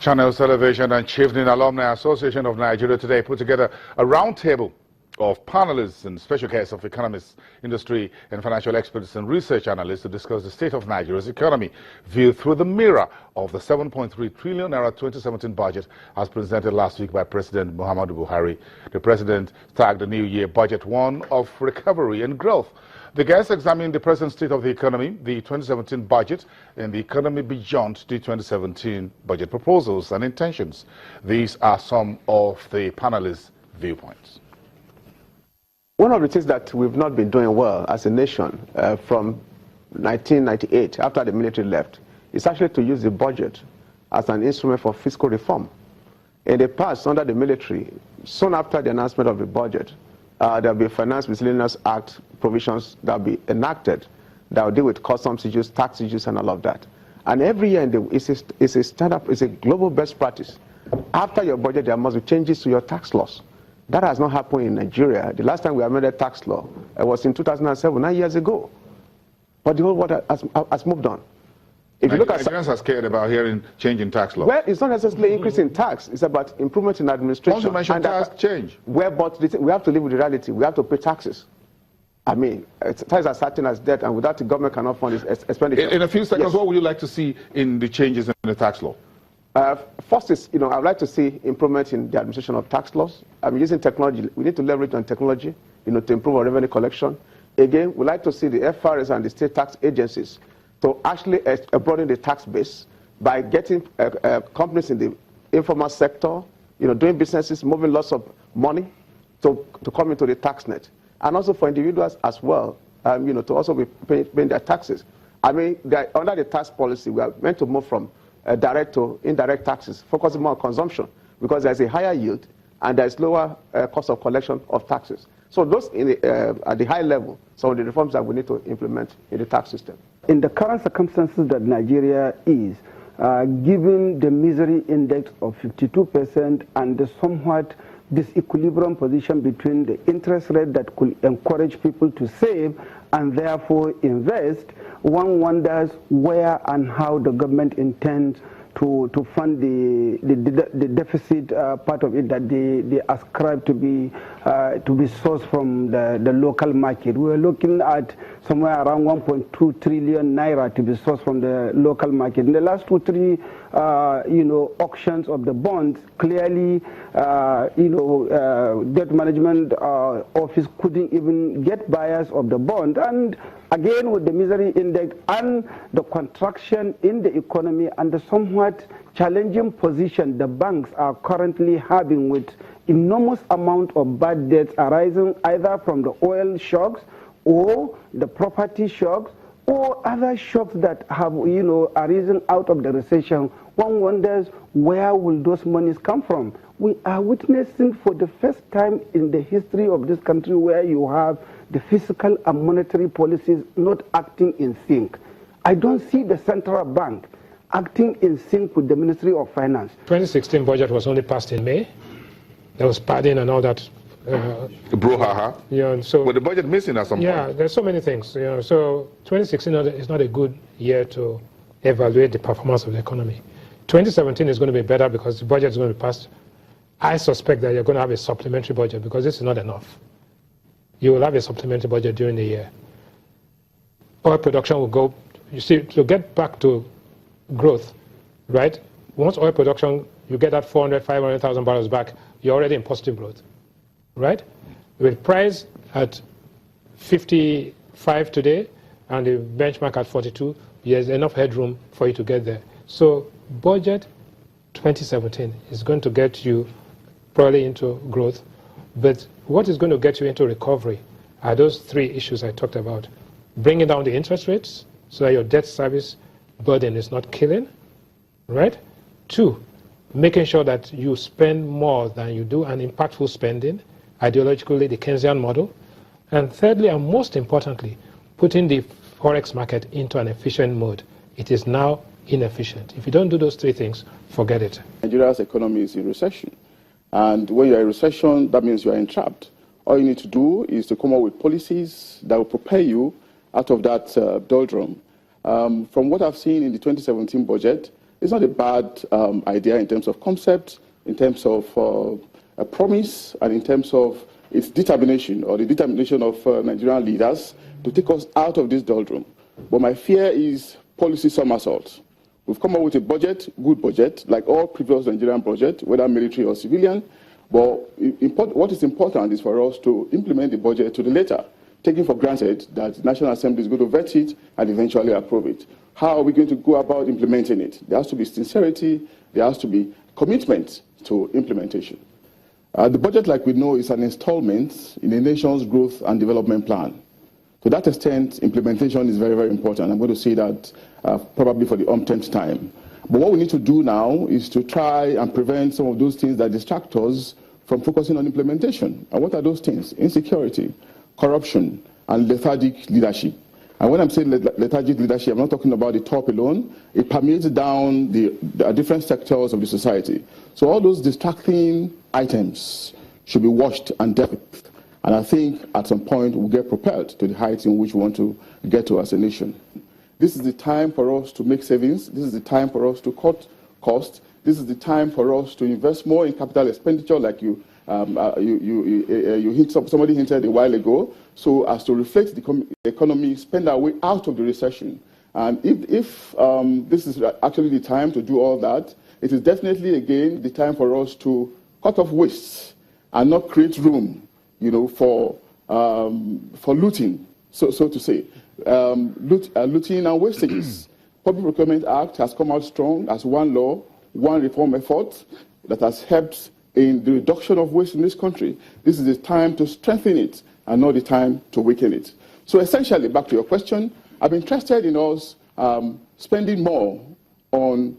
Channels Television and Chevening Alumni Association of Nigeria today put together a roundtable of panelists and special guests of economists, industry and financial experts and research analysts to discuss the state of Nigeria's economy viewed through the mirror of the 7.3 trillion naira 2017 budget as presented last week by President Muhammadu Buhari. The president tagged the new year budget one of recovery and growth. The guests examined the present state of the economy, the 2017 budget, and the economy beyond the 2017 budget proposals and intentions. These are some of the panelists' viewpoints. One of the things that we've not been doing well as a nation from 1998, after the military left, is actually to use the budget as an instrument for fiscal reform. In the past, under the military, soon after the announcement of the budget, there will be Finance Miscellaneous Act provisions that will be enacted that will deal with customs issues, tax issues, and all of that. And every year, it's a standard, it's a global best practice. After your budget, there must be changes to your tax laws. That has not happened in Nigeria. The last time we amended a tax law was in 2007, 9 years ago. But the whole world has moved on. If you look at Nigerians are scared about hearing change in tax law. Well, it's not necessarily increase in tax. It's about improvement in administration. Once you mention tax change. Well, but we have to live with the reality. We have to pay taxes. I mean, taxes are certain as debt, and without the government cannot fund its expenditure. In a few seconds, yes. What would you like to see in the changes in the tax law? First is, I would like to see improvement in the administration of tax laws. I'm using technology. We need to leverage on technology, to improve our revenue collection. Again, we'd like to see the FRS and the state tax agencies to actually broaden the tax base by getting companies in the informal sector, doing businesses, moving lots of money to come into the tax net. And also for individuals as well, to also be paying their taxes. I mean, under the tax policy, we are meant to move from direct to indirect taxes, focusing more on consumption, because there's a higher yield and there's lower cost of collection of taxes. So those at the high level, some of the reforms that we need to implement in the tax system. In the current circumstances that Nigeria is, given the misery index of 52% and the somewhat disequilibrium position between the interest rate that could encourage people to save and therefore invest, one wonders where and how the government intends to fund the deficit part of it that they ascribe to be sourced from the local market. We're looking at somewhere around 1.2 trillion naira to be sourced from the local market. In the last 2-3 auctions of the bonds, clearly debt management office couldn't even get buyers of the bond. And again, with the misery index and the contraction in the economy and the somewhat challenging position the banks are currently having with enormous amount of bad debts arising either from the oil shocks or the property shocks or other shocks that have arisen out of the recession, one wonders where will those monies come from. We are witnessing for the first time in the history of this country where you have the fiscal and monetary policies not acting in sync. I don't see the central bank acting in sync with the Ministry of Finance. 2016 budget was only passed in May. There was padding and all that. Brouhaha. So with the budget missing at some point. Yeah, there's so many things. So 2016 is not a good year to evaluate the performance of the economy. 2017 is going to be better because the budget is going to be passed. I suspect that you're going to have a supplementary budget because this is not enough. You will have a supplementary budget during the year. Oil production will go, you see, to get back to growth, right? Once oil production, you get that 500,000 barrels back, you're already in positive growth, right? With price at 55 today and the benchmark at 42, there's enough headroom for you to get there. So budget 2017 is going to get you probably into growth, but what is going to get you into recovery are those 3 issues I talked about. Bringing down the interest rates so that your debt service burden is not killing, right? 2, making sure that you spend more than you do and impactful spending, ideologically the Keynesian model. And thirdly, and most importantly, putting the forex market into an efficient mode. It is now inefficient. If you don't do those 3 things, forget it. Nigeria's economy is in recession. And when you're in recession, that means you're entrapped. All you need to do is to come up with policies that will prepare you out of that doldrum. From what I've seen in the 2017 budget, It's not a bad idea in terms of concept, in terms of a promise, and in terms of its determination, or the determination of Nigerian leaders to take us out of this doldrum. But my fear is policy somersault. We've come up with a budget, good budget, like all previous Nigerian budgets, whether military or civilian. But what is important is for us to implement the budget to the letter, taking for granted that the National Assembly is going to vet it and eventually approve it. How are we going to go about implementing it? There has to be sincerity, there has to be commitment to implementation. The budget, like we know, is an installment in the nation's growth and development plan. To that extent, implementation is very, very important. I'm going to say that probably for the umpteenth time. But what we need to do now is to try and prevent some of those things that distract us from focusing on implementation. And what are those things? Insecurity, corruption, and lethargic leadership. And when I'm saying lethargic leadership, I'm not talking about the top alone. It permeates down the different sectors of the society. So all those distracting items should be watched and dealt with. And I think at some point we'll get propelled to the heights in which we want to get to as a nation. This is the time for us to make savings. This is the time for us to cut costs. This is the time for us to invest more in capital expenditure, like somebody hinted a while ago, so as to reflect the economy, spend our way out of the recession. And if this is actually the time to do all that, it is definitely, again, the time for us to cut off wastes and not create room, for looting, so to say. Looting and wastages. Public Procurement Act has come out strong as one law, one reform effort that has helped in the reduction of waste in this country. This is the time to strengthen it and not the time to weaken it. So essentially, back to your question, I'm interested in us spending more on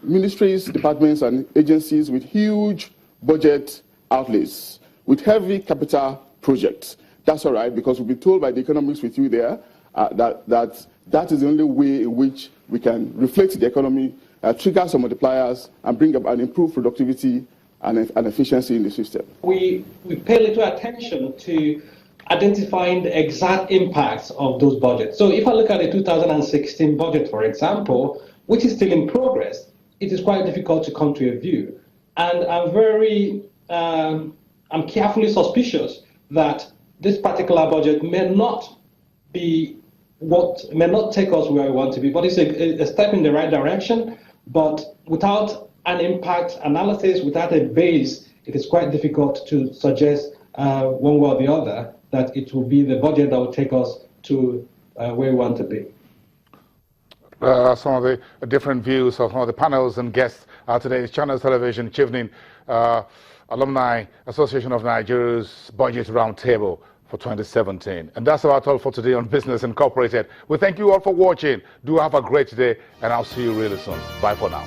ministries, departments, and agencies with huge budget outlays, with heavy capital projects. That's all right, because we've been told by the economists with you there that is the only way in which we can reflect the economy, trigger some multipliers, and bring up and improve productivity and efficiency in the system. We pay little attention to identifying the exact impacts of those budgets. So if I look at the 2016 budget, for example, which is still in progress, it is quite difficult to come to a view. And I'm carefully suspicious that this particular budget may not take us where we want to be, but it's a step in the right direction. But without an impact analysis, without a base, it is quite difficult to suggest one way or the other that it will be the budget that will take us to where we want to be. Some of the different views of some of the panels and guests today's Channels-Chevening Alumni Association of Nigeria's Budget Roundtable for 2017. And that's about all for today on Business Incorporated. We thank you all for watching. Do have a great day, and I'll see you really soon. Bye for now.